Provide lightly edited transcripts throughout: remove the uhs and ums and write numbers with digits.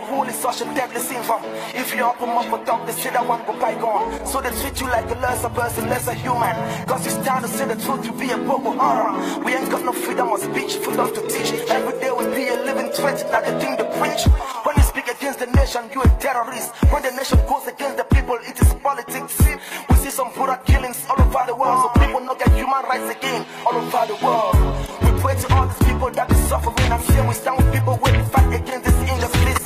holy such a deadly sin from. If you open up for talk, they say that one go bygone. So they treat you like a lesser person, lesser human. Cause you stand to say the truth, you be a Boko Haram. We ain't got no freedom of speech, freedom to teach. Every day we be a living threat, not the thing to preach. When you speak against the nation, you a terrorist. When the nation goes against the people, it is politics. We see some brutal killings all over the world, so people not get human rights again all over the world. We pray to all these people that is suffering and fear. We stand with people who fight against this injustice.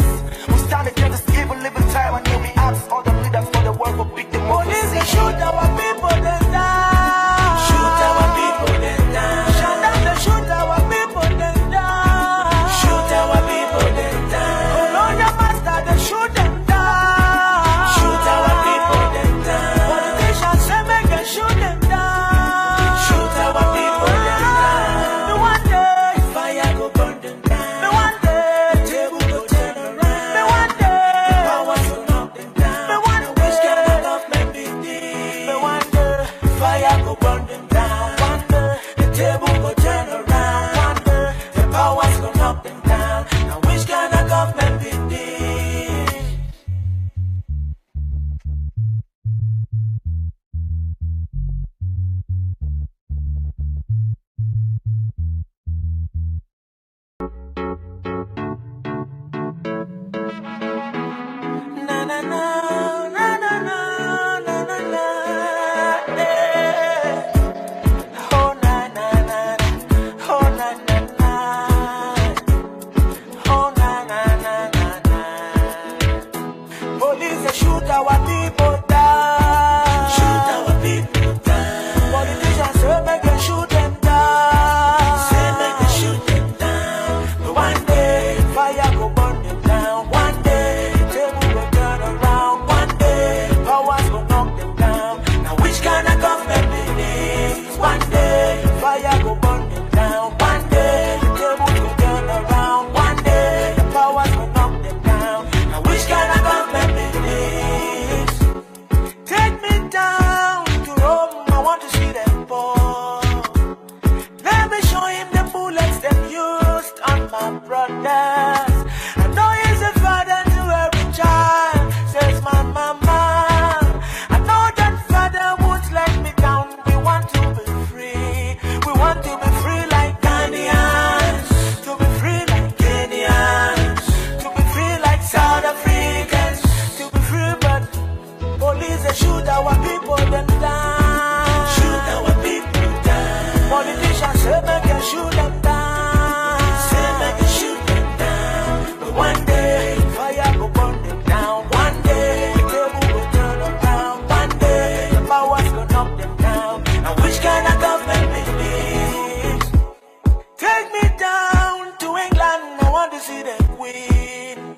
We stand against this evil living time, and then we ask all the leaders for the world for big democracy. Police, they shoot our people, then die. Shoot our people, then die. Shut down, they shoot our people, then die. Shoot our people, then die. Colonial master, they shoot them down. Shoot our people, then die. Politicians say make them shoot them down. Shoot our people, then die. The one day fire go burn them down. The one day the table go turn around. The one day power go knock them down. The one day which kind of government be this? The one day fire go burn them down. One day the table go turn around. One day the powers go knock them down. Now which kind of government be this? Na na na na na na na na na. Eh. Oh na na na na. Oh na na na. Oh na na na na na. Police they shoot our people down. Shoot our people down. Politicians say make them shoot them down. Say make them shoot them down. But one day fire go burn them down. One day table go turn around. One day powers go knock them down. Now which kind of government be this? One day fire go burn them down. One day the table go turn around. One day the powers go knock them down. Now which kind of government be this? Take me down to Rome, I want to see them fall. Let me show him the bullets them used on my brothers. I know he's a father to every child, says my mama. I know that father won't let me down. We want to be free. We want to be free like Ghanaians, to be free like Kenyans, to be free like South Africans, to be free, but police they shoot our people them down. Shoot our people down. Politicians say make them shoot them down. Say make them shoot them down. But one day fire go burn them down. One day the table go turn around. One day the powers go knock them down. And which kind of government be this? Take me down to England, I want to see them win.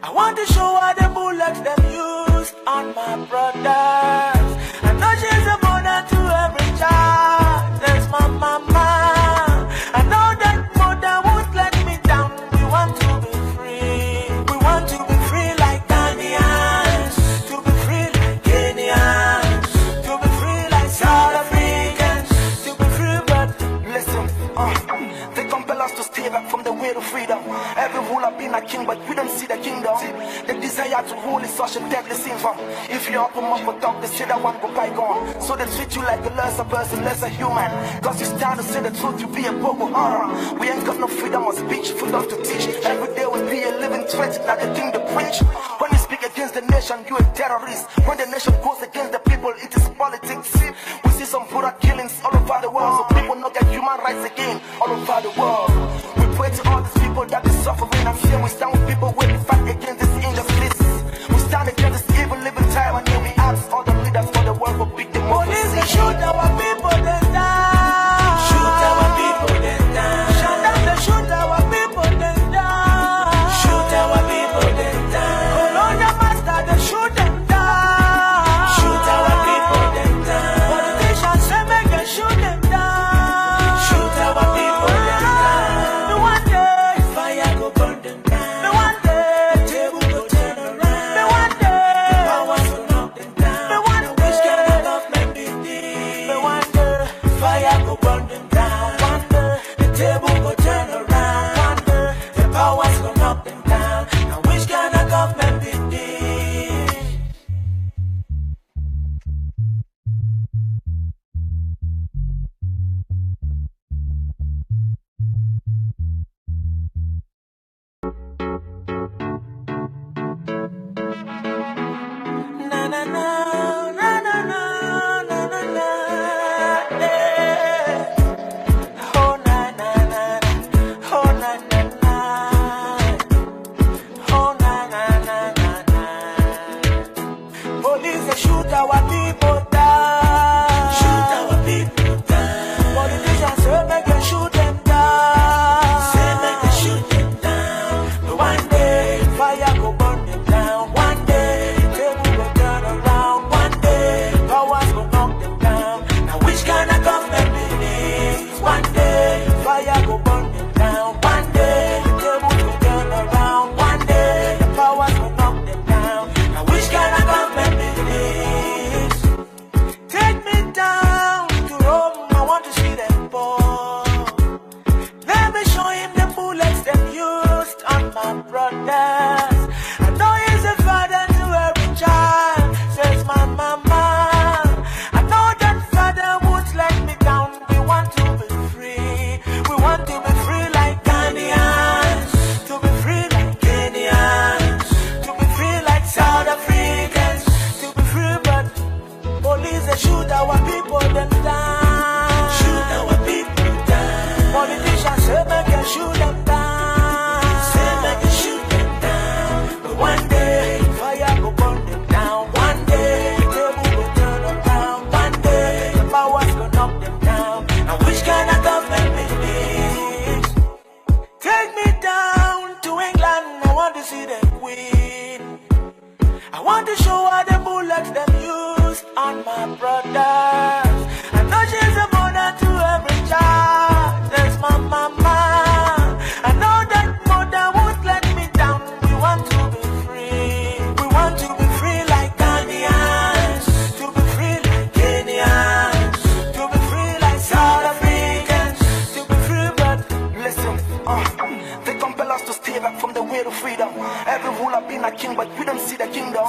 I want to show how the bullets them used on my brothers. I know she's a mother to every child, that's my mama. I know that mother won't let me down. We want to be free. We want to be free like Ghanaians, to be free like Kenyans, to be free like South Africans, to be free, but listen, they compel us to stay back from the way to freedom. Every ruler been a king, but we don't see the kingdom. The desire to rule is such a deadly sin from. If you open up for talk, they say that one go bygone. So they treat you like a lesser person, lesser human. Cause you stand to say the truth, you be a Boko Haram. We ain't got no freedom of speech, freedom to teach. Every day we be a living threat, not the thing to preach. When you speak against the nation, you a terrorist. When the nation goes against the people, it is politics. We see some brutal killings all over the world, so people not get human rights again all over the world. We pray to all these people that is suffering and fear. We stand with people who fight against this injustice. We stand against this evil living time, and then we ask all the leaders for the world for big democracy. Police they shoot our people, then die. Shoot our people, then die. Shut down, they shoot our people, then die. Shoot our people, then die. Colonial master, they shoot them down. Shoot our Police they shoot our people them down. Shoot our people down. Politicians say make them shoot them down. Say make them shoot them down. But one day fire go burn them down. One day the table go turn around. One day the powers go knock them down. And which kind of government is this? Take me down to England. I want to see them win. I want to show how the bullets them use on my brothers. I know she's a mother to every child. There's my mama. I know that mother won't let me down. We want to be free. We want to be free like Ghanaians. To be free like Kenyans. To be free like South Africans. To be free, but Listen, they compel us to stay back from the way to freedom. Every ruler being a king, but we don't see the kingdom.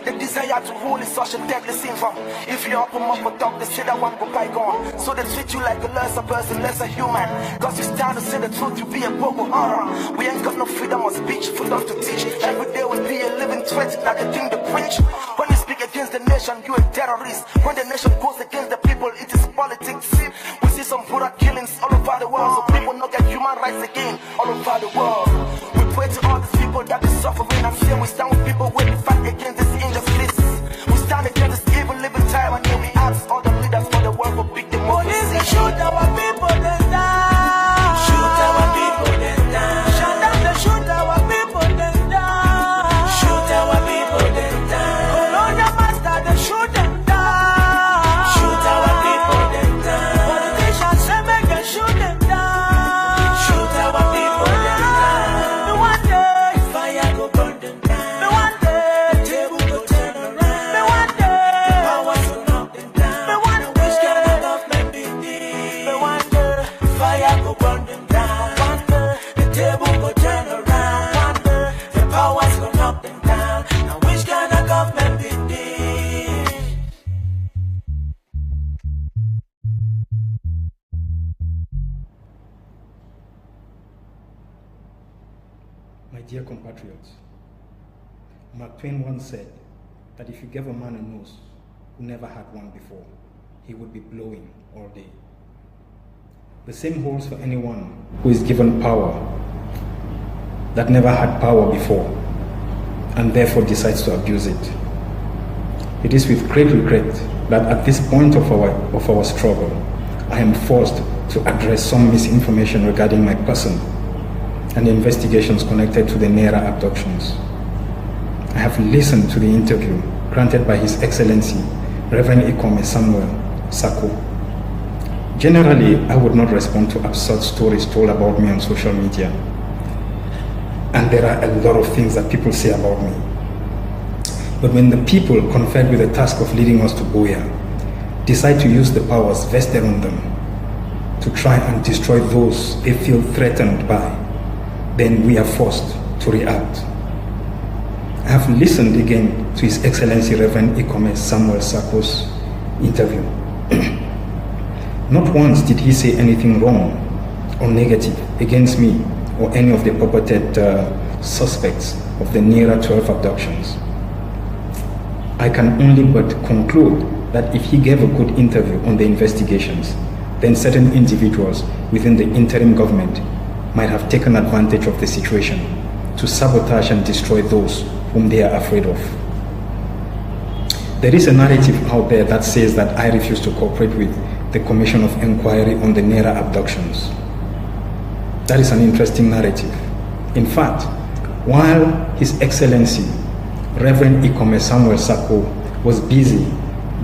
The desire to rule is such a deadly syndrome. If you open up for talk, they say that one go bygone. So they treat you like a lesser person, lesser human. Cause you stand to say the truth, you be a Boko Haram. We ain't got no freedom of speech, for us to teach. Every day we be a living threat, not the thing to preach. When you speak against the nation, you a terrorist. When the nation goes against the people, it is politics. We see some brutal killings all over the world, so people not get human rights again all over the world. We pray to all these people that is suffering and fear. We stand with people where we fight against this injustice. We stand against this evil living time, and here we ask all the leaders for the world to pick them up. police they shoot our people them down. Shoot our people them down. Shut down they shoot our people them down. Shoot our people them down. Colonial master they shoot them down. Shoot our people them down. Politicians say make them shoot them down. Shoot our people them down. Me one day Fire go burn them down. me one day Table go turn around. me one day Powers will knock them down. me one Which kind of day government be this? me one day Fire go burn them down. one day The table go turn around. one day The powers go knock them down. Now which kind of government be this? My dear compatriots, Mark Twain once said that if you gave a man a nose who never had one before, he would be blowing all day. The same holds for anyone who is given power that never had power before and therefore decides to abuse it. It is with great regret that at this point of our struggle, I am forced to address some misinformation regarding my person and investigations connected to the Naira abductions. I have listened to the interview granted by His Excellency Reverend Ikome Samuel Sako. Generally, I would not respond to absurd stories told about me on social media. And there are a lot of things that people say about me. But when the people conferred with the task of leading us to Buea decide to use the powers vested on them to try and destroy those they feel threatened by, then we are forced to react. I have listened again to His Excellency Reverend Ikome Samuel Sako's interview. Not once did he say anything wrong or negative against me or any of the purported suspects of the Naira 12 abductions. I can only but conclude that if he gave a good interview on the investigations, then certain individuals within the interim government might have taken advantage of the situation to sabotage and destroy those whom they are afraid of. There is a narrative out there that says that I refuse to cooperate with the Commission of Inquiry on the Naira abductions. That is an interesting narrative. In fact, while His Excellency Reverend Ikome Samuel Sako was busy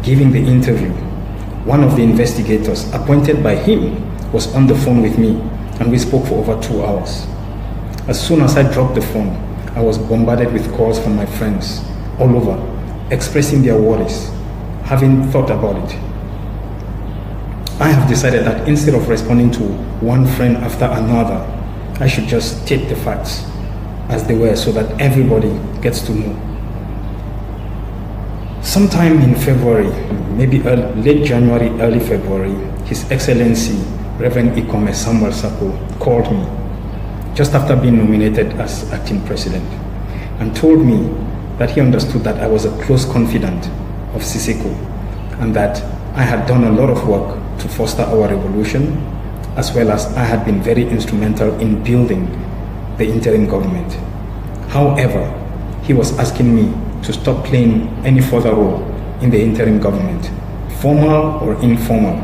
giving the interview, one of the investigators appointed by him was on the phone with me, and we spoke for over 2 hours. As soon as I dropped the phone, I was bombarded with calls from my friends all over, expressing their worries, having thought about it. I have decided that instead of responding to one friend after another, I should just state the facts as they were so that everybody gets to know. Sometime in February, maybe late January, early February, His Excellency Reverend Ikome Samuel Sako called me just after being nominated as acting president and told me that he understood that I was a close confidant of Sisiku and that I had done a lot of work to foster our revolution, as well as I had been very instrumental in building the interim government. However, he was asking me to stop playing any further role in the interim government, formal or informal,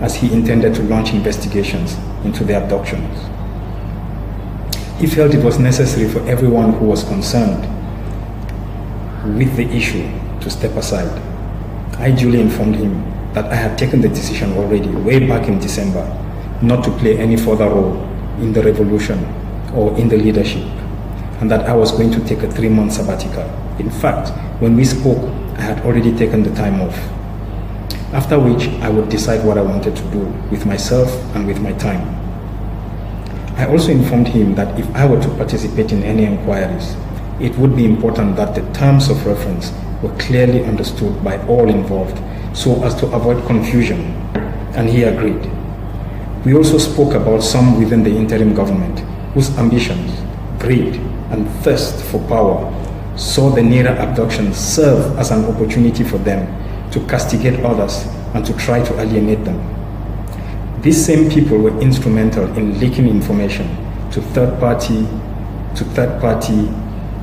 as he intended to launch investigations into the abductions. He felt it was necessary for everyone who was concerned with the issue to step aside. I duly informed him that I had taken the decision already way back in December not to play any further role in the revolution or in the leadership, and that I was going to take a 3-month sabbatical. In fact, when we spoke, I had already taken the time off, after which I would decide what I wanted to do with myself and with my time. I also informed him that if I were to participate in any inquiries, it would be important that the terms of reference were clearly understood by all involved so as to avoid confusion, and he agreed. We also spoke about some within the interim government whose ambitions, greed, and thirst for power saw the Nira abduction serve as an opportunity for them to castigate others and to try to alienate them. These same people were instrumental in leaking information to third-party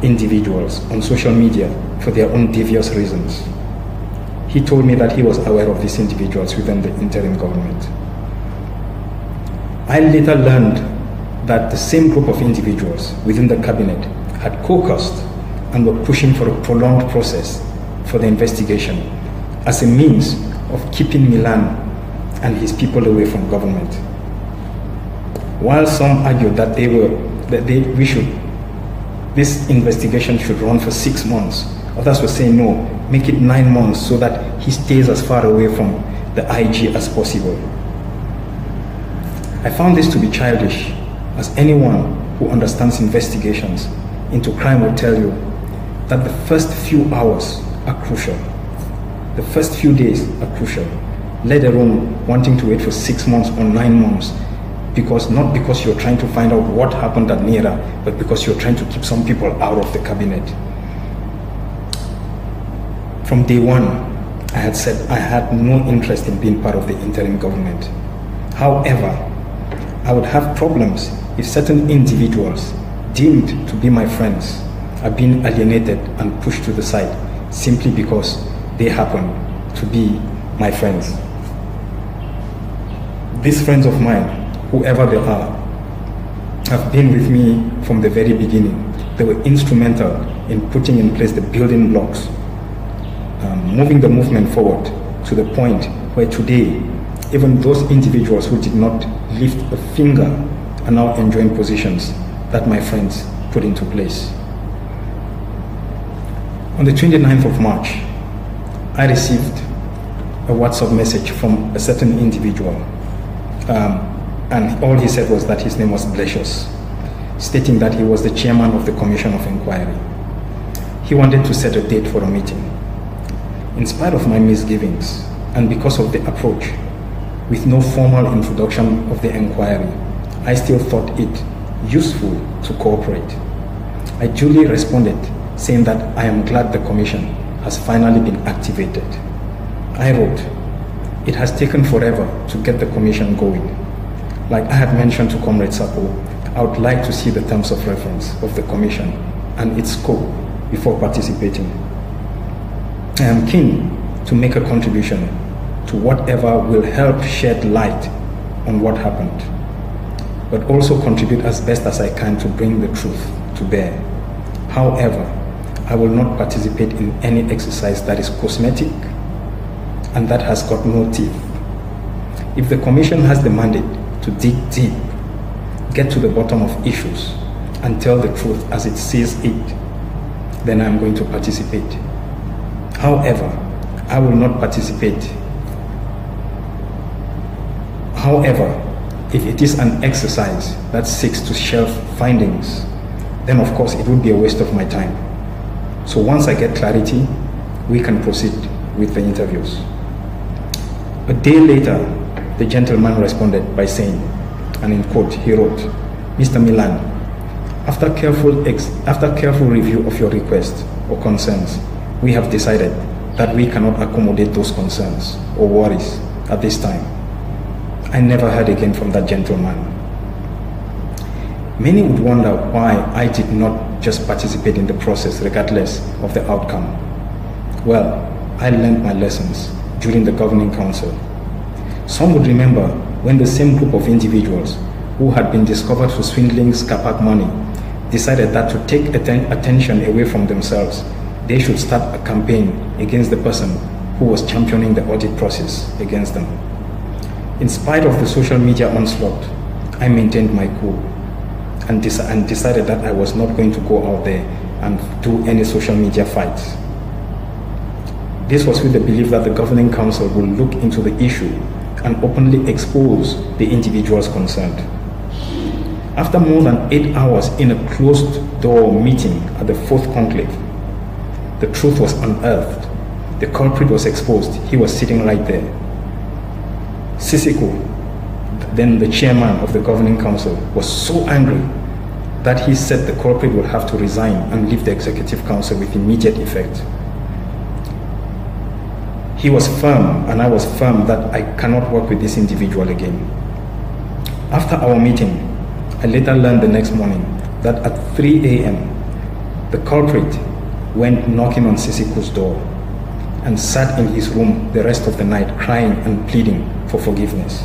individuals on social media for their own devious reasons. He told me that he was aware of these individuals within the interim government. I later learned that the same group of individuals within the cabinet had caucused and were pushing for a prolonged process for the investigation as a means of keeping Milan and his people away from government. While some argued that this investigation should run for 6 months, others were saying no, make it 9 months so that he stays as far away from the IG as possible. I found this to be childish, as anyone who understands investigations into crime will tell you that the first few hours are crucial. The first few days are crucial, let alone wanting to wait for 6 months or 9 months, not because you're trying to find out what happened at Nira, but because you're trying to keep some people out of the cabinet. From day one, I had said I had no interest in being part of the interim government. However, I would have problems if certain individuals deemed to be my friends are being alienated and pushed to the side simply because they happen to be my friends. These friends of mine, whoever they are, have been with me from the very beginning. They were instrumental in putting in place the building blocks, moving the movement forward to the point where today, even those individuals who did not lift a finger are now enjoying positions that my friends put into place. On the 29th of March, I received a WhatsApp message from a certain individual, and all he said was that his name was Blesius, stating that he was the chairman of the Commission of Inquiry. He wanted to set a date for a meeting. In spite of my misgivings, and because of the approach, with no formal introduction of the inquiry, I still thought it useful to cooperate. I duly responded, saying that I am glad the commission has finally been activated. I wrote, it has taken forever to get the commission going. Like I had mentioned to Comrade Sapo, I would like to see the terms of reference of the commission and its scope before participating. I am keen to make a contribution to whatever will help shed light on what happened, but also contribute as best as I can to bring the truth to bear. However, I will not participate in any exercise that is cosmetic and that has got no teeth. If the commission has the mandate to dig deep, get to the bottom of issues, and tell the truth as it sees it, then I am going to participate. However, I will not participate. However, if it is an exercise that seeks to shelve findings, then of course it would be a waste of my time. So once I get clarity, we can proceed with the interviews. A day later, the gentleman responded by saying, and in quote, he wrote, Mr. Milan, after careful review of your request or concerns, we have decided that we cannot accommodate those concerns or worries at this time. I never heard again from that gentleman. Many would wonder why I did not just participate in the process regardless of the outcome. Well, I learned my lessons during the governing council. Some would remember when the same group of individuals who had been discovered for swindling Scapac money decided that to take attention away from themselves, they should start a campaign against the person who was championing the audit process against them. In spite of the social media onslaught, I maintained my cool and decided that I was not going to go out there and do any social media fights. This was with the belief that the governing council will look into the issue and openly expose the individuals concerned. After more than 8 hours in a closed-door meeting at the fourth conclave, the truth was unearthed. The culprit was exposed. He was sitting right there. Sisiku, then the chairman of the governing council, was so angry that he said the culprit would have to resign and leave the executive council with immediate effect. He was firm, and I was firm, that I cannot work with this individual again. After our meeting, I later learned the next morning that at 3 a.m., the culprit went knocking on Sisiku's door and sat in his room the rest of the night crying and pleading for forgiveness.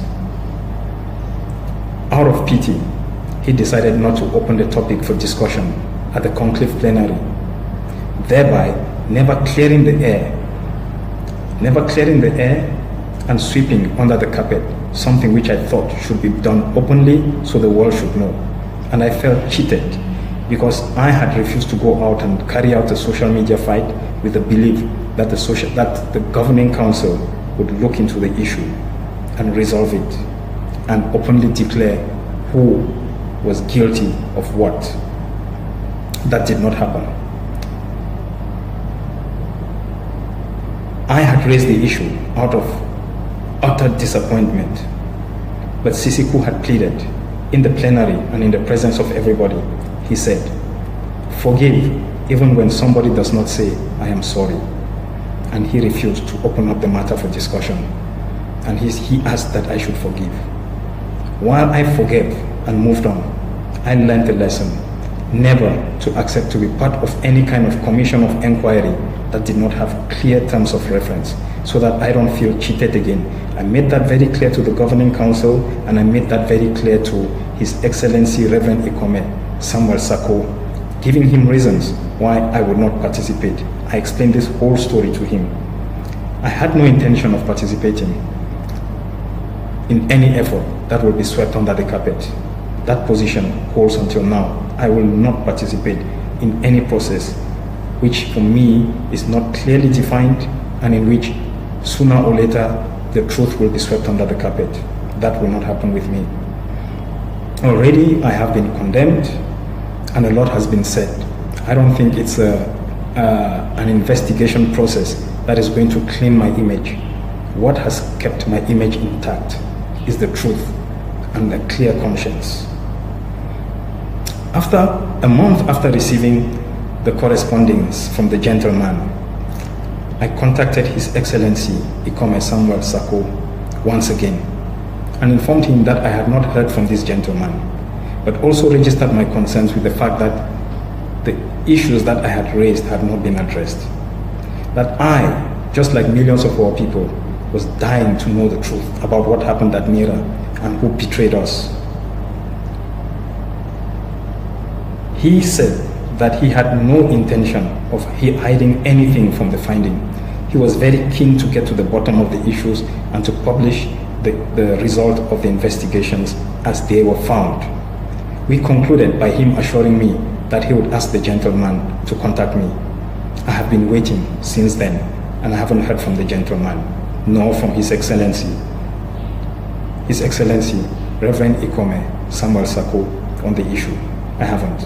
Out of pity, he decided not to open the topic for discussion at the conclave plenary, thereby never clearing the air and sweeping under the carpet, something which I thought should be done openly so the world should know. And I felt cheated because I had refused to go out and carry out a social media fight with the belief that the governing council would look into the issue and resolve it and openly declare who was guilty of what. That did not happen. I had raised the issue out of utter disappointment, but Sisiku had pleaded in the plenary and in the presence of everybody. He said, "Forgive even when somebody does not say, 'I am sorry.'" And he refused to open up the matter for discussion. And he asked that I should forgive. While I forgave and moved on, I learned a lesson: never to accept to be part of any kind of commission of inquiry that did not have clear terms of reference, so that I don't feel cheated again. I made that very clear to the governing council, and I made that very clear to His Excellency Reverend Ikome Samuel Sako, giving him reasons why I would not participate. I explained this whole story to him. I had no intention of participating in any effort that will be swept under the carpet. That position holds until now. I will not participate in any process which for me is not clearly defined and in which sooner or later the truth will be swept under the carpet. That will not happen with me. Already I have been condemned and a lot has been said. I don't think it's an investigation process that is going to clean my image. What has kept my image intact is the truth and a clear conscience. After a month after receiving the correspondence from the gentleman, I contacted His Excellency Ikome Samuel Sako once again and informed him that I had not heard from this gentleman, but also registered my concerns with the fact that the issues that I had raised had not been addressed. That I, just like millions of our people, was dying to know the truth about what happened at Mira and who betrayed us. He said that he had no intention of hiding anything from the finding. He was very keen to get to the bottom of the issues and to publish the result of the investigations as they were found. We concluded by him assuring me that he would ask the gentleman to contact me. I have been waiting since then, and I haven't heard from the gentleman, nor from His Excellency Reverend Ikome Samuel Sako on the issue. I haven't.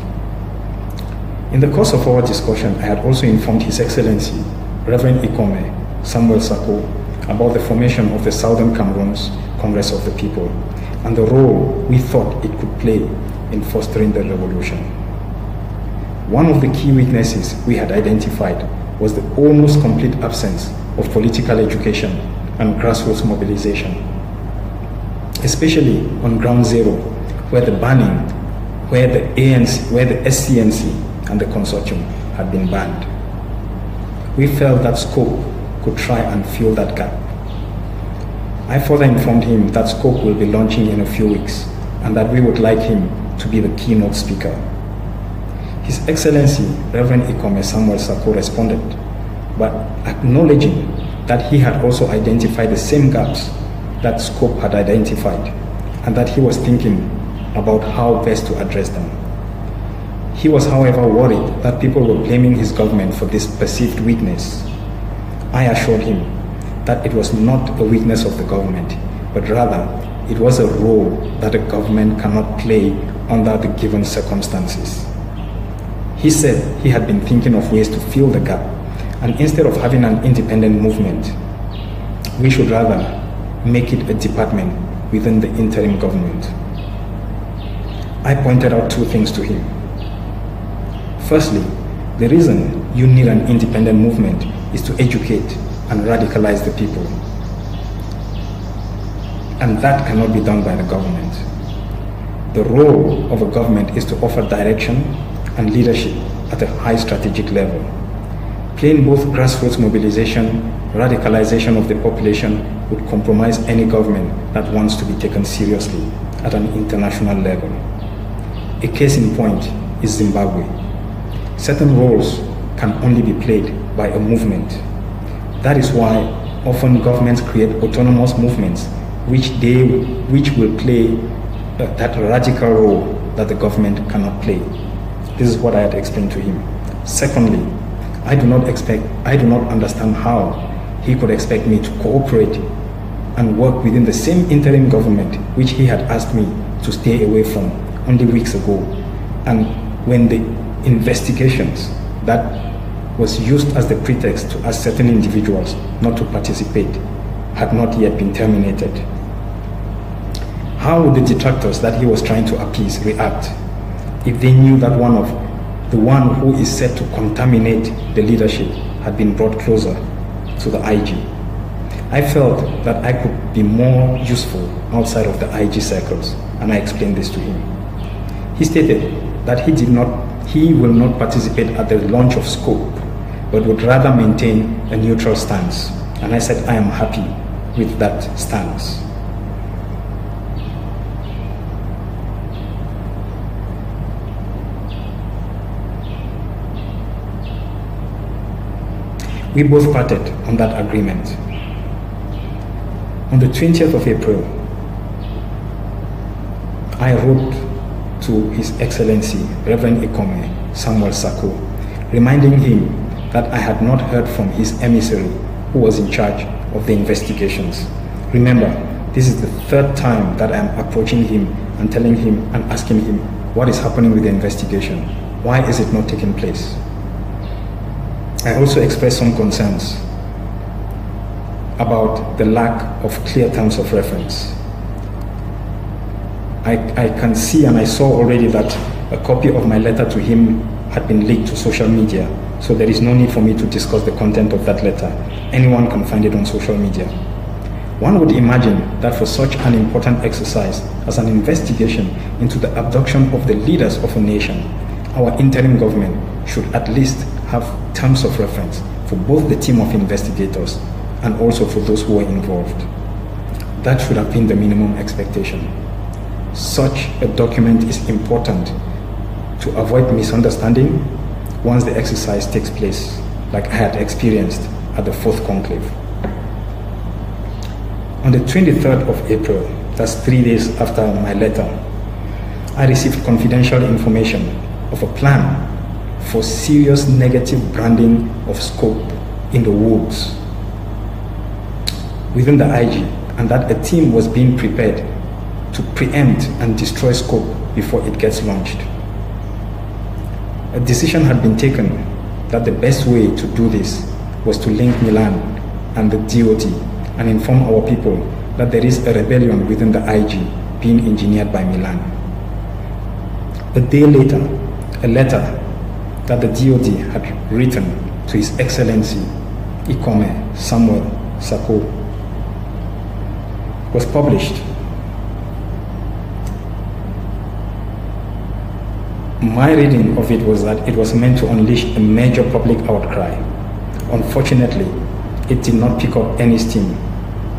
In the course of our discussion, I had also informed His Excellency Reverend Ikome Samuel Sako about the formation of the Southern Cameroon's Congress of the People and the role we thought it could play in fostering the revolution. One of the key weaknesses we had identified was the almost complete absence of political education and grassroots mobilization, especially on ground zero, where the banning, where the SCNC and the consortium had been banned. We felt that Scope could try and fill that gap. I further informed him that Scope will be launching in a few weeks and that we would like him to be the keynote speaker. His Excellency, Reverend Ikome Samuel Sako, responded, but acknowledging that he had also identified the same gaps that Scope had identified and that he was thinking about how best to address them. He was, however, worried that people were blaming his government for this perceived weakness. I assured him that it was not a weakness of the government, but rather it was a role that a government cannot play under the given circumstances. He said he had been thinking of ways to fill the gap, and instead of having an independent movement, we should rather make it a department within the interim government. I pointed out two things to him. Firstly, the reason you need an independent movement is to educate and radicalize the people. And that cannot be done by the government. The role of a government is to offer direction and leadership at a high strategic level. Playing both grassroots mobilization, radicalization of the population would compromise any government that wants to be taken seriously at an international level. A case in point is Zimbabwe. Certain roles can only be played by a movement. That is why often governments create autonomous movements which will play that radical role that the government cannot play. This is what I had explained to him. Secondly, I do not understand how he could expect me to cooperate and work within the same interim government which he had asked me to stay away from only weeks ago, and when the investigations that was used as the pretext to ask certain individuals not to participate had not yet been terminated. How would the detractors that he was trying to appease react if they knew that the one who is said to contaminate the leadership had been brought closer to the IG? I felt that I could be more useful outside of the IG circles, and I explained this to him. He stated that he will not participate at the launch of Scope, but would rather maintain a neutral stance. And I said I am happy with that stance. We both parted on that agreement. On the 20th of April, I wrote to His Excellency Reverend Ikome Samuel Sako, reminding him that I had not heard from his emissary who was in charge of the investigations. Remember, this is the third time that I am approaching him and telling him and asking him what is happening with the investigation. Why is it not taking place? I also expressed some concerns about the lack of clear terms of reference. I can see and I saw already that a copy of my letter to him had been leaked to social media, so there is no need for me to discuss the content of that letter. Anyone can find it on social media. One would imagine that for such an important exercise as an investigation into the abduction of the leaders of a nation, our interim government should at least have terms of reference for both the team of investigators and also for those who were involved. That should have been the minimum expectation. Such a document is important to avoid misunderstanding once the exercise takes place, like I had experienced at the 4th conclave. On the 23rd of April, that's 3 days after my letter, I received confidential information of a plan for serious negative branding of Scope in the woods within the IG, and that a team was being prepared to preempt and destroy Scope before it gets launched. A decision had been taken that the best way to do this was to link Milan and the DOD and inform our people that there is a rebellion within the IG being engineered by Milan. A day later, a letter that the DOD had written to His Excellency Ikome Samuel Sako was published. My reading of it was that it was meant to unleash a major public outcry. Unfortunately, it did not pick up any steam,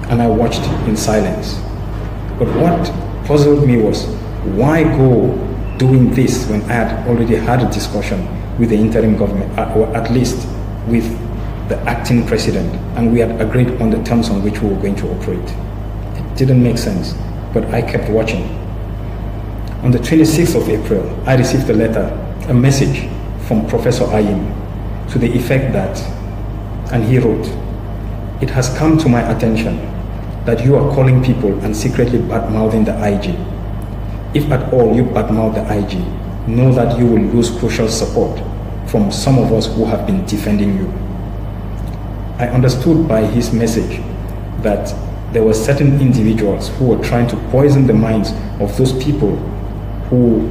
and I watched in silence. But what puzzled me was, why go doing this when I had already had a discussion with the interim government, or at least with the acting president, and we had agreed on the terms on which we were going to operate. It didn't make sense, but I kept watching. On the 26th of April, I received a message from Professor Ayim to the effect that, and he wrote, "It has come to my attention that you are calling people and secretly bad-mouthing the IG. If at all you badmouth the IG, know that you will lose crucial support from some of us who have been defending you." I understood by his message that there were certain individuals who were trying to poison the minds of those people who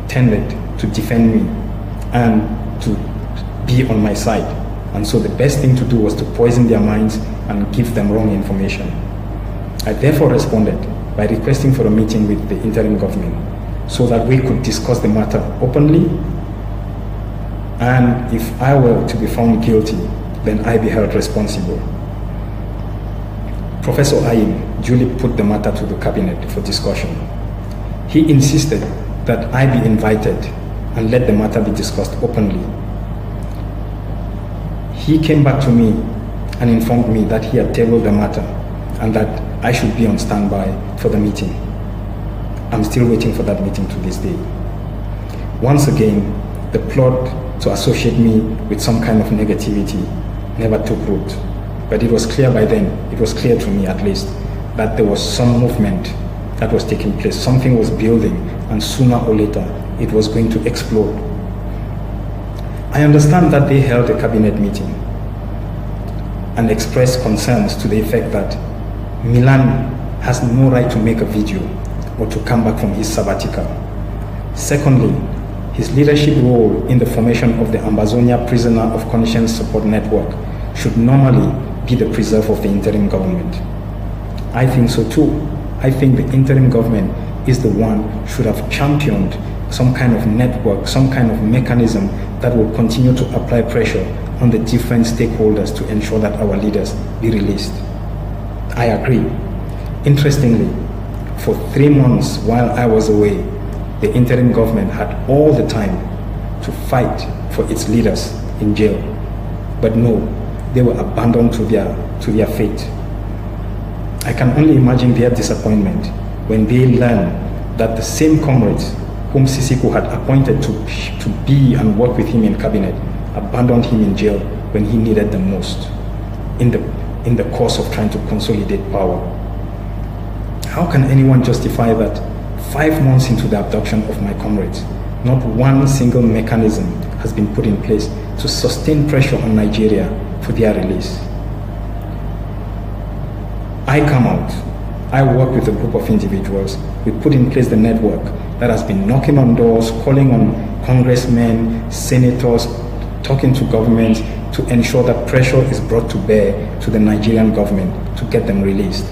tended to defend me and to be on my side. And so the best thing to do was to poison their minds and give them wrong information. I therefore responded by requesting for a meeting with the interim government so that we could discuss the matter openly, and if I were to be found guilty, then I be held responsible. Professor Ayim duly put the matter to the cabinet for discussion. He insisted that I be invited and let the matter be discussed openly. He came back to me and informed me that he had tabled the matter and that I should be on standby for the meeting. I'm still waiting for that meeting to this day. Once again, the plot to associate me with some kind of negativity never took root. But it was clear by then, it was clear to me at least, that there was some movement that was taking place. Something was building, and sooner or later, it was going to explode. I understand that they held a cabinet meeting and expressed concerns to the effect that Milan has no right to make a video or to come back from his sabbatical. Secondly, his leadership role in the formation of the Ambazonia Prisoner of Conscience Support Network should normally be the preserve of the interim government. I think so too. I think the interim government is the one should have championed some kind of network, some kind of mechanism that will continue to apply pressure on the different stakeholders to ensure that our leaders be released. I agree. Interestingly, for 3 months while I was away, the interim government had all the time to fight for its leaders in jail. But no, they were abandoned to their fate. I can only imagine their disappointment when they learned that the same comrades whom Sisiku had appointed to be and work with him in cabinet abandoned him in jail when he needed them most, in the course of trying to consolidate power. How can anyone justify that 5 months into the abduction of my comrades, not one single mechanism has been put in place to sustain pressure on Nigeria for their release? I come out, I work with a group of individuals, we put in place the network that has been knocking on doors, calling on congressmen, senators, talking to governments to ensure that pressure is brought to bear to the Nigerian government to get them released.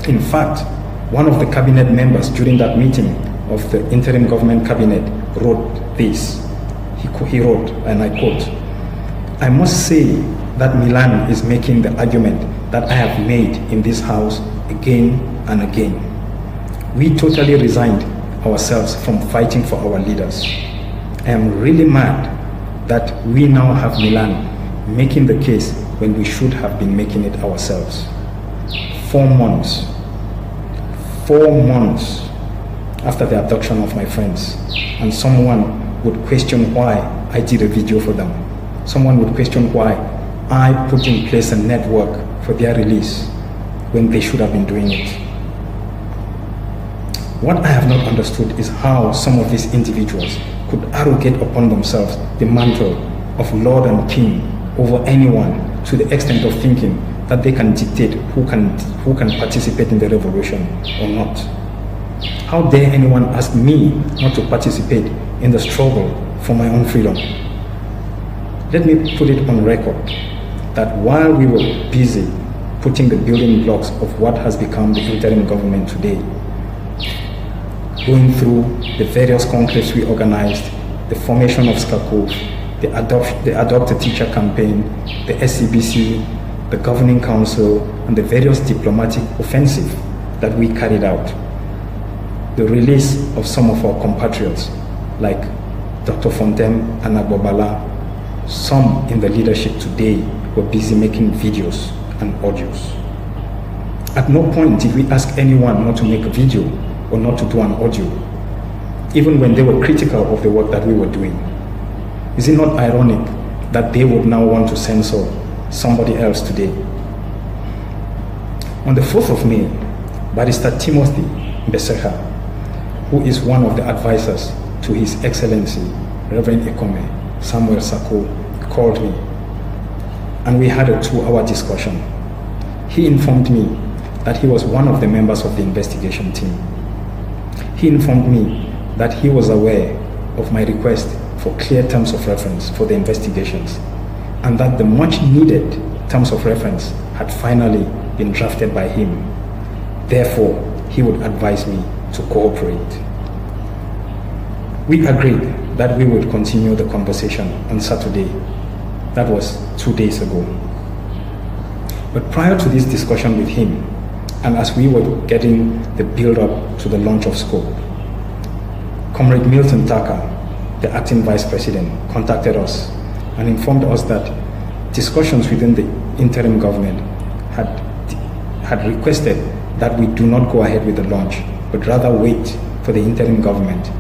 In fact, one of the cabinet members during that meeting of the interim government cabinet wrote this. He wrote, and I quote, "I must say that Milan is making the argument that I have made in this house again and again. We totally resigned ourselves from fighting for our leaders. I am really mad that we now have Milan making the case when we should have been making it ourselves." 4 months after the abduction of my friends, and someone would question why I did a video for them. Someone would question why I put in place a network for their release when they should have been doing it. What I have not understood is how some of these individuals could arrogate upon themselves the mantle of Lord and King over anyone to the extent of thinking that they can dictate who can participate in the revolution or not. How dare anyone ask me not to participate in the struggle for my own freedom? let me put it on record that while we were busy putting the building blocks of what has become the interim government today, going through the various conclaves we organized, the formation of SCACO, the Adopt a Teacher campaign, the SCBC, the Governing Council, and the various diplomatic offensive that we carried out, the release of some of our compatriots like Dr. Fontem and Agbobala, some in the leadership today were busy making videos and audios. At no point did we ask anyone not to make a video or not to do an audio, even when they were critical of the work that we were doing. Is it not ironic that they would now want to censor somebody else today? On the 4th of May, Barrister Timothy Beseha, who is one of the advisors to His Excellency Reverend Ikome Samuel Sako, called me, and we had a 2-hour discussion. He informed me that he was one of the members of the investigation team. He informed me that he was aware of my request for clear terms of reference for the investigations, and that the much needed terms of reference had finally been drafted by him. Therefore, he would advise me to cooperate. We agreed that we would continue the conversation on Saturday. That was 2 days ago. But prior to this discussion with him, and as we were getting the build-up to the launch of SCOPE, Comrade Milton Taka, the acting vice president, contacted us and informed us that discussions within the interim government had requested that we do not go ahead with the launch, but rather wait for the interim government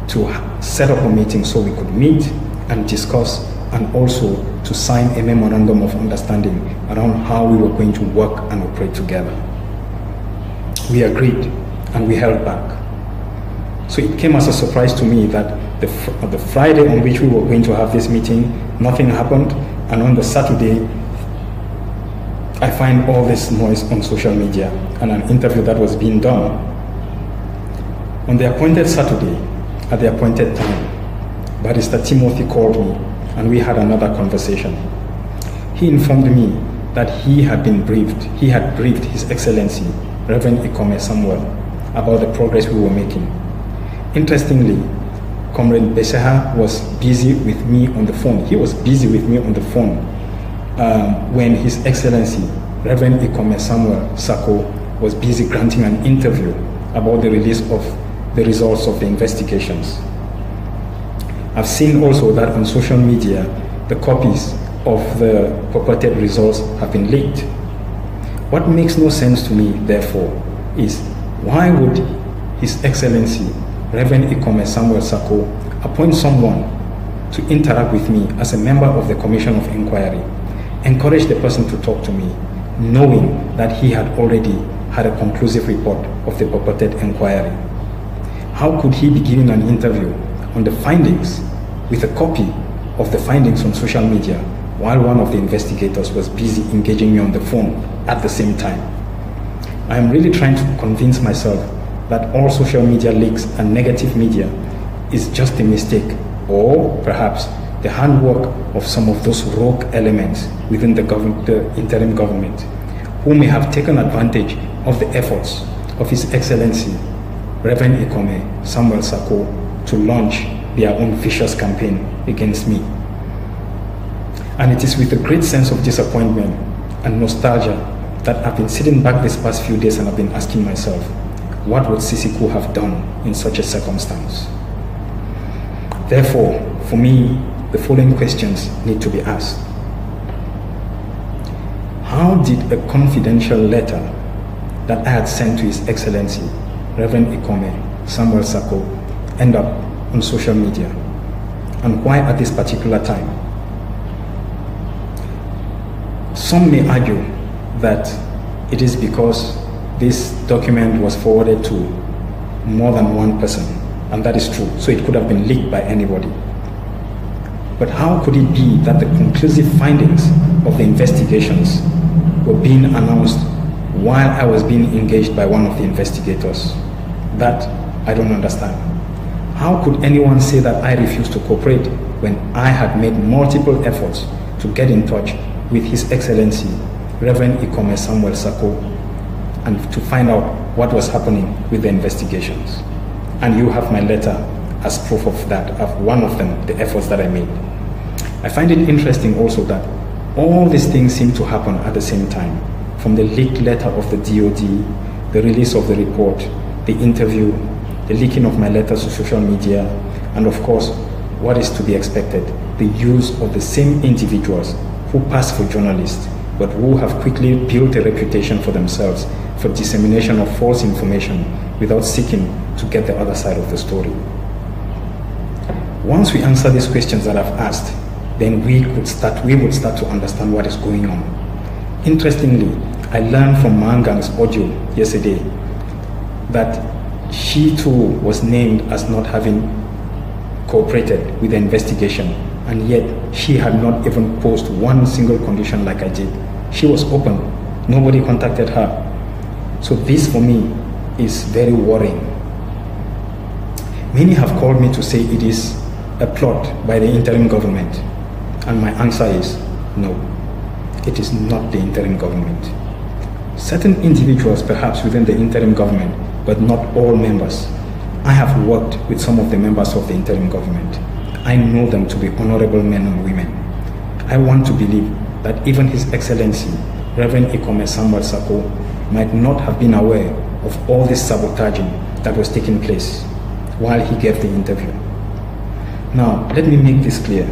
to set up a meeting so we could meet and discuss, and also to sign a memorandum of understanding around how we were going to work and operate together. We agreed and we held back. So it came as a surprise to me that the Friday on which we were going to have this meeting, nothing happened, and on the Saturday, I find all this noise on social media and an interview that was being done. On the appointed Saturday, at the appointed time, Barrister Timothy called me and we had another conversation. He informed me that he had briefed His Excellency, Reverend Ikome Samuel, about the progress we were making. Interestingly, Comrade Beseha was busy with me on the phone. He was busy with me on the phone when His Excellency, Reverend Ikome Samuel Sako, was busy granting an interview about the release of the results of the investigations. I've seen also that on social media, the copies of the purported results have been leaked. What makes no sense to me, therefore, is why would His Excellency, Reverend Ikome Samuel Sako, appoint someone to interact with me as a member of the Commission of Inquiry, encourage the person to talk to me, knowing that he had already had a conclusive report of the purported inquiry? How could he be giving an interview on the findings with a copy of the findings on social media while one of the investigators was busy engaging me on the phone at the same time? I am really trying to convince myself that all social media leaks and negative media is just a mistake, or perhaps the handwork of some of those rogue elements within the interim government, who may have taken advantage of the efforts of His Excellency, Reverend Ikome Samuel Sako, to launch their own vicious campaign against me. And it is with a great sense of disappointment and nostalgia that I've been sitting back these past few days and I've been asking myself, what would Sisiku have done in such a circumstance? Therefore, for me, the following questions need to be asked. How did a confidential letter that I had sent to His Excellency, Reverend Ikome Samuel Sako, end up on social media? And why at this particular time? Some may argue that it is because this document was forwarded to more than one person, and that is true, so it could have been leaked by anybody. But how could it be that the conclusive findings of the investigations were being announced while I was being engaged by one of the investigators? That I don't understand. How could anyone say that I refused to cooperate when I had made multiple efforts to get in touch with His Excellency, Reverend Ikome Samuel Sako, and to find out what was happening with the investigations? And you have my letter as proof of that, of one of them, the efforts that I made. I find it interesting also that all these things seem to happen at the same time. From the leaked letter of the DOD, the release of the report, the interview, the leaking of my letters to social media, and of course, what is to be expected, the use of the same individuals who pass for journalists, but who have quickly built a reputation for themselves for dissemination of false information without seeking to get the other side of the story. Once we answer these questions that I've asked, then we would start to understand what is going on. Interestingly, I learned from Mangang's audio yesterday that she too was named as not having cooperated with the investigation, and yet she had not even posed one single condition like I did. She was open. Nobody contacted her. So this for me is very worrying. Many have called me to say it is a plot by the interim government, and my answer is no, it is not the interim government. Certain individuals perhaps within the interim government, but not all members. I have worked with some of the members of the interim government. I know them to be honorable men and women. I want to believe that even His Excellency, Reverend Ikome Samuel Sako, might not have been aware of all this sabotaging that was taking place while he gave the interview. Now, let me make this clear.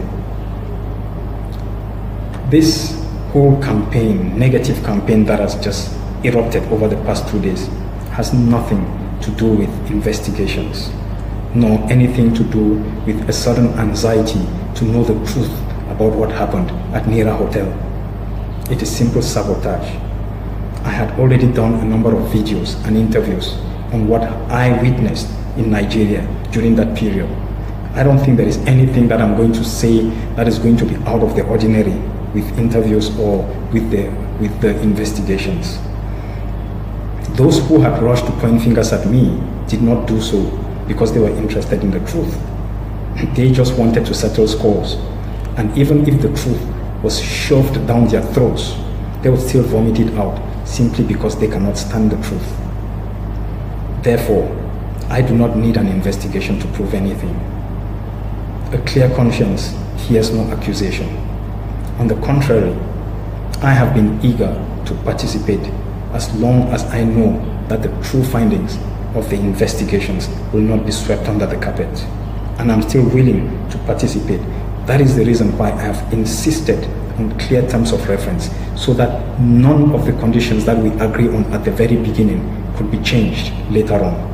This whole campaign, negative campaign that has just erupted over the past 2 days, has nothing to do with investigations, nor anything to do with a sudden anxiety to know the truth about what happened at Nira Hotel. It is simple sabotage. I had already done a number of videos and interviews on what I witnessed in Nigeria during that period. I don't think there is anything that I'm going to say that is going to be out of the ordinary with interviews or with the investigations. Those who had rushed to point fingers at me did not do so because they were interested in the truth. They just wanted to settle scores. And even if the truth was shoved down their throats, they would still vomit it out simply because they cannot stand the truth. Therefore, I do not need an investigation to prove anything. A clear conscience hears no accusation. On the contrary, I have been eager to participate as long as I know that the true findings of the investigations will not be swept under the carpet. And I'm still willing to participate. That is the reason why I have insisted on clear terms of reference, so that none of the conditions that we agree on at the very beginning could be changed later on.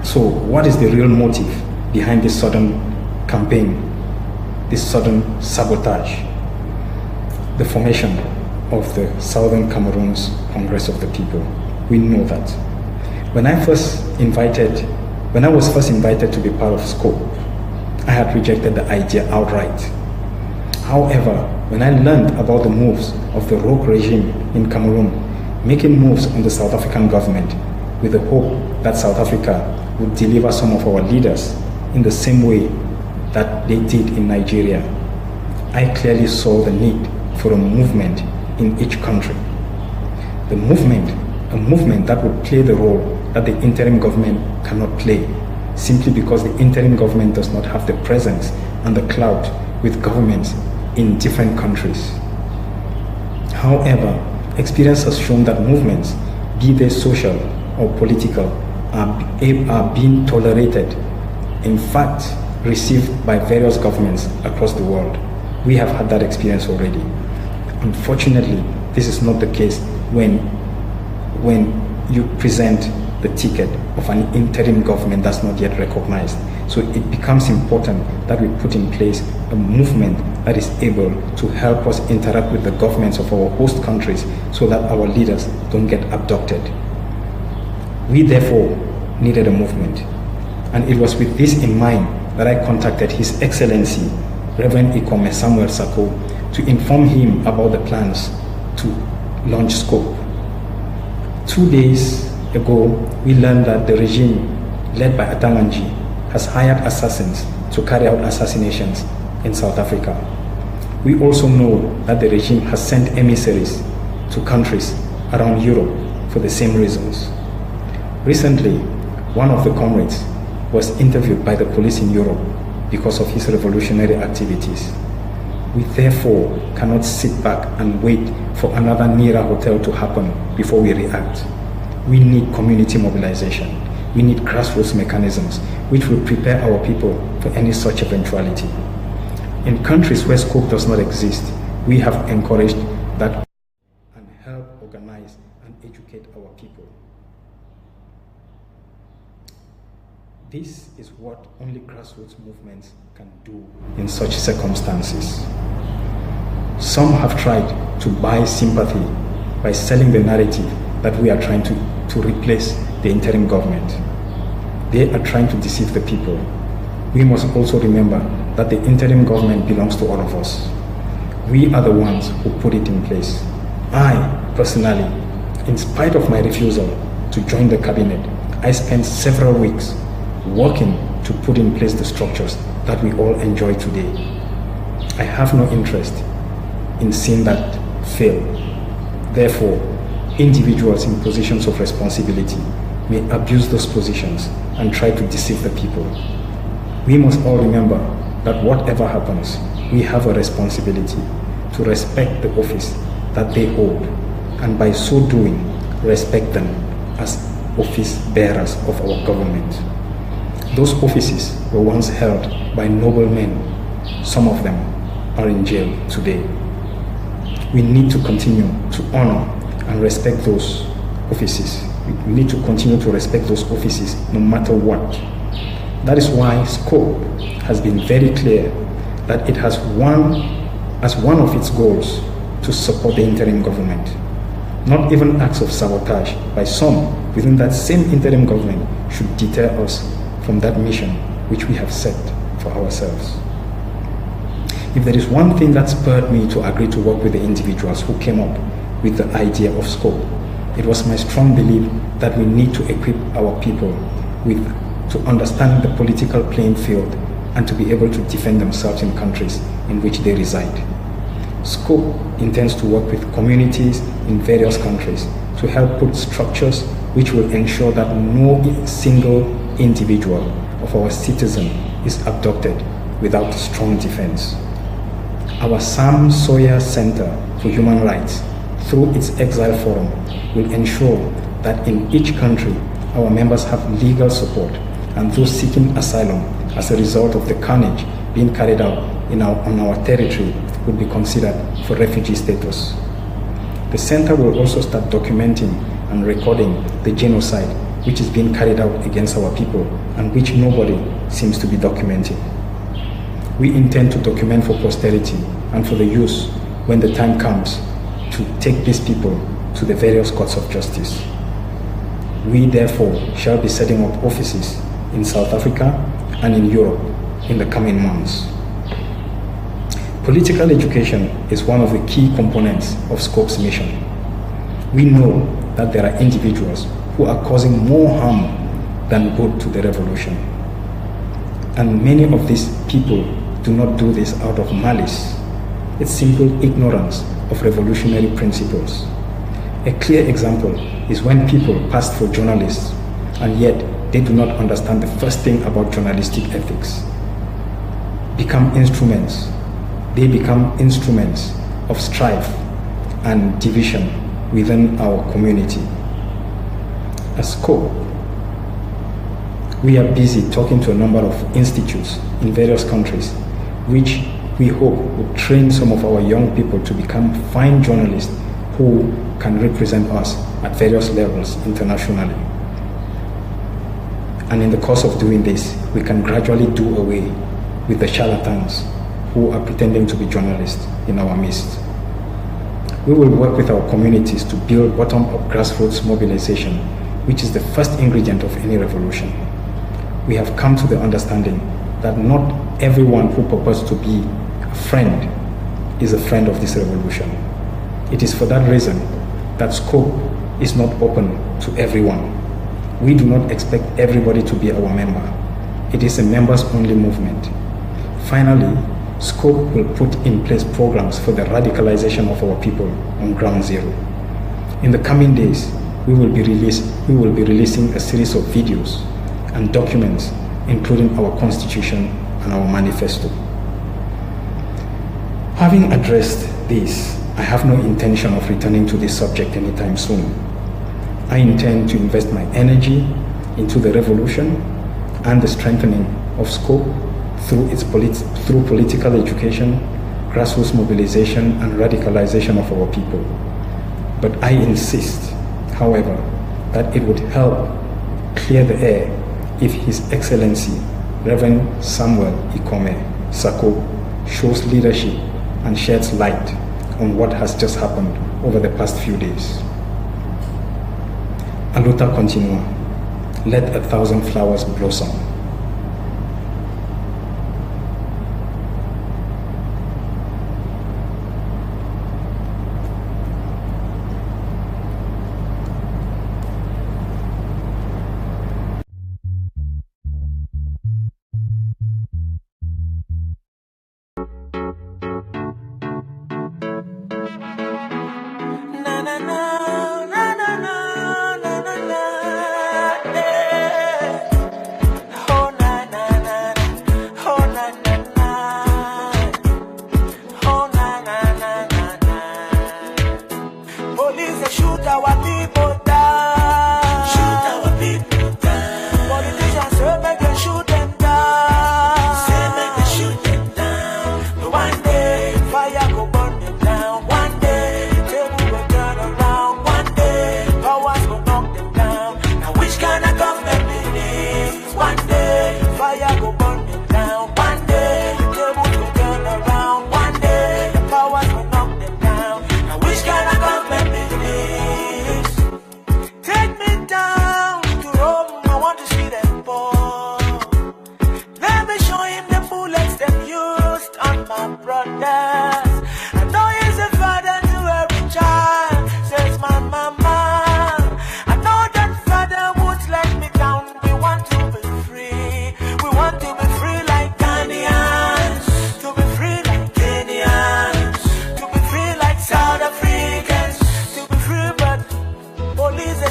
So what is the real motive behind this sudden campaign, this sudden sabotage? The formation of the Southern Cameroon's Congress of the People. We know that. When I was first invited to be part of SCOPE, I had rejected the idea outright. However, when I learned about the moves of the rogue regime in Cameroon, making moves on the South African government with the hope that South Africa would deliver some of our leaders in the same way that they did in Nigeria, I clearly saw the need for a movement in each country. A movement that would play the role that the interim government cannot play, simply because the interim government does not have the presence and the clout with governments in different countries. However, experience has shown that movements, be they social or political, are being tolerated, in fact received by various governments across the world. We have had that experience already. Unfortunately, this is not the case when you present the ticket of an interim government that's not yet recognized. So it becomes important that we put in place a movement that is able to help us interact with the governments of our host countries so that our leaders don't get abducted. We therefore needed a movement. And it was with this in mind that I contacted His Excellency, Reverend Ikome Samuel Sako, to inform him about the plans to launch SCOPE. 2 days ago, we learned that the regime led by Atanganji, has hired assassins to carry out assassinations in South Africa. We also know that the regime has sent emissaries to countries around Europe for the same reasons. Recently, one of the comrades was interviewed by the police in Europe because of his revolutionary activities. We therefore cannot sit back and wait for another Nira hotel to happen before we react. We need community mobilization. We need grassroots mechanisms which will prepare our people for any such eventuality. In countries where scope does not exist, we have encouraged that and help organize and educate our people. This is what only grassroots movements can do in such circumstances. Some have tried to buy sympathy by selling the narrative that we are trying to replace the interim government. They are trying to deceive the people. We must also remember that the interim government belongs to all of us. We are the ones who put it in place. I, personally, in spite of my refusal to join the cabinet, I spent several weeks working to put in place the structures that we all enjoy today. I have no interest in seeing that fail. Therefore, individuals in positions of responsibility may abuse those positions and try to deceive the people. We must all remember that whatever happens, we have a responsibility to respect the office that they hold, and by so doing, respect them as office bearers of our government. Those offices were once held by noble men. Some of them are in jail today. We need to continue to honor and respect those offices. We need to continue to respect those offices no matter what. That is why SCOPE has been very clear that it has as one of its goals to support the interim government. Not even acts of sabotage by some within that same interim government should deter us from that mission which we have set for ourselves. If there is one thing that spurred me to agree to work with the individuals who came up with the idea of SCOPE, it was my strong belief that we need to equip our people to understand the political playing field and to be able to defend themselves in countries in which they reside. SCOPE intends to work with communities in various countries to help put structures which will ensure that no single individual of our citizen is abducted without strong defense. Our Sam Sawyer Center for Human Rights, through its Exile Forum, will ensure that in each country our members have legal support, and those seeking asylum as a result of the carnage being carried out on our territory would be considered for refugee status. The center will also start documenting and recording the genocide which is being carried out against our people and which nobody seems to be documenting. We intend to document for posterity and for the use when the time comes to take these people to the various courts of justice. We therefore shall be setting up offices in South Africa and in Europe in the coming months. Political education is one of the key components of SCOPE's mission. We know that there are individuals who are causing more harm than good to the revolution. And many of these people do not do this out of malice. It's simple ignorance of revolutionary principles. A clear example is when people passed for journalists and yet they do not understand the first thing about journalistic ethics. They become instruments of strife and division within our community. As SCOPE, we are busy talking to a number of institutes in various countries, which we hope will train some of our young people to become fine journalists who can represent us at various levels internationally. And in the course of doing this, we can gradually do away with the charlatans who are pretending to be journalists in our midst. We will work with our communities to build bottom-up grassroots mobilization, which is the first ingredient of any revolution. We have come to the understanding that not everyone who purports to be a friend is a friend of this revolution. It is for that reason that SCOPE is not open to everyone. We do not expect everybody to be our member. It is a members-only movement. Finally, SCOPE will put in place programs for the radicalization of our people on ground zero. In the coming days, we will be releasing a series of videos and documents, including our constitution and our manifesto. Having addressed this, I have no intention of returning to this subject anytime soon. I intend to invest my energy into the revolution and the strengthening of SCOPE through political education, grassroots mobilization, and radicalization of our people. But I insist, however, that it would help clear the air if His Excellency Reverend Samuel Ikome Sako shows leadership and sheds light on what has just happened over the past few days. Aluta continua. Let 1,000 flowers blossom.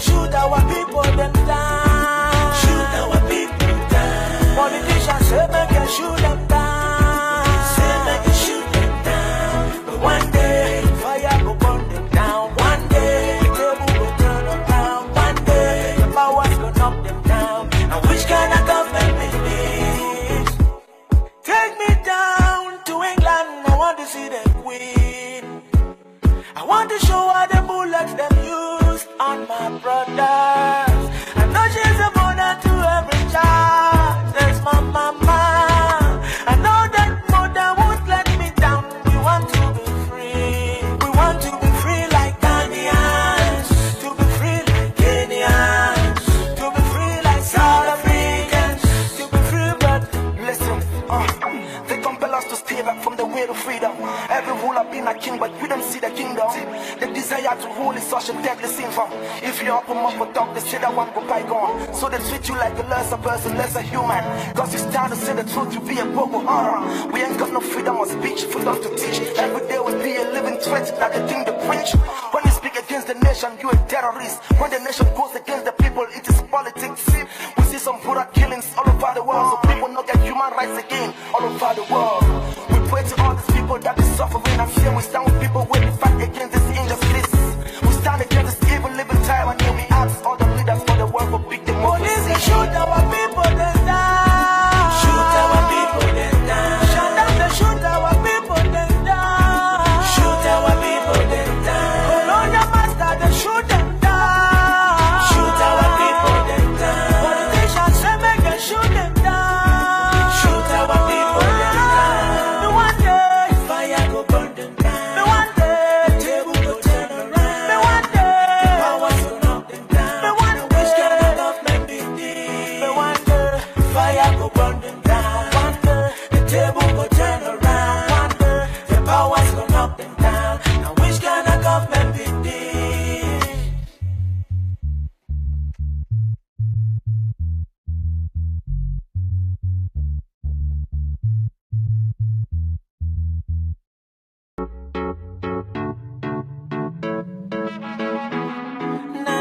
Shoot our people, then die.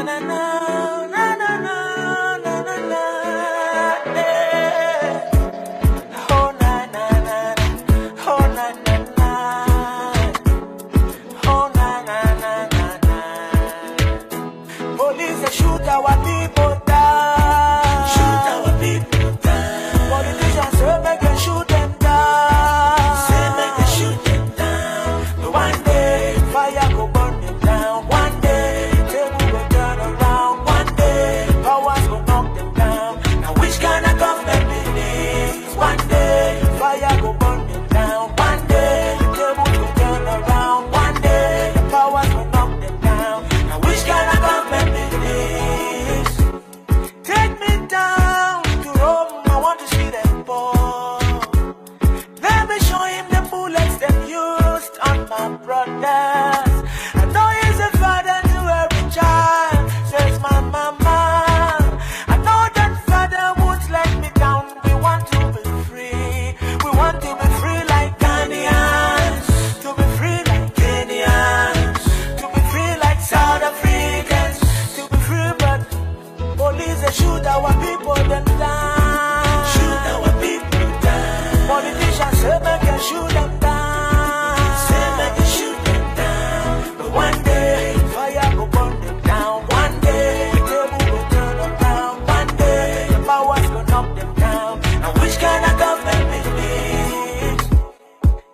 na na na na na na na na. Yeah. Oh na na na na. Oh na na na. Oh na na na na na. Police they shoot our people down. Shoot our people down. Politicians say make them shoot them down. Say make them shoot them down. But one day fire go burn them down. One day table go turn around. One day powers go knock them down. Now which kind of government be this? One day fire go burn them down. One day table go turn around. One day the powers go knock them down. Now which kind of government be this? Take me down to Rome. I want to see them fall. Let me show him the bullets them used on my brothers. I know he's a father to every child, says my mama. I know that father won't let me down. We want to be free. We want to be free like Ghanaians, to be free like Kenyans, to be free like South Africans, to be free, but police they shoot our people them down. Shoot our people down. Politicians say make them shoot them down. Say make them shoot them down. But one day fire go burn them down. One day the table go turn around. One day the powers go knock them down. Now which kind of government is this?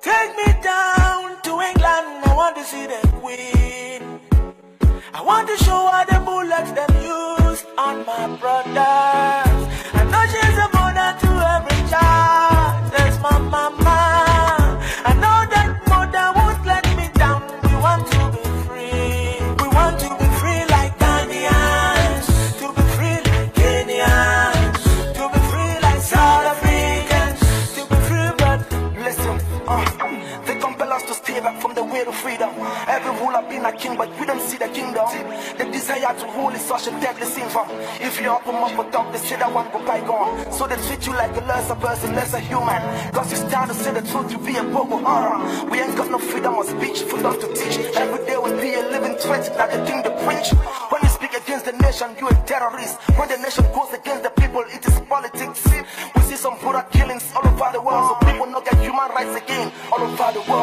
Take me down to England. I want to see them win. I want to show how the bullets them used on my brothers. I know she's a mother to every child. There's my mama. I know that mother won't let me down. We want to be free. We want to be free like Ghanaians, to be free like Kenyans, to be free like South Africans, to be free, but Listen, they compel us to stay back from the way to freedom. Every ruler been a king, but we don't see the kingdom. The desire to rule is such a deadly sin. If you open up for talk, they say that one go bygone. So they treat you like a lesser person, lesser human. Cause you stand to say the truth, you be a bobo. We ain't got no freedom of speech, freedom to teach. Every day we be a living threat, not the thing to preach. When you speak against the nation, you a terrorist. When the nation goes against the people, it is politics. We see some brutal killings all over the world, so people not get human rights again all over the world.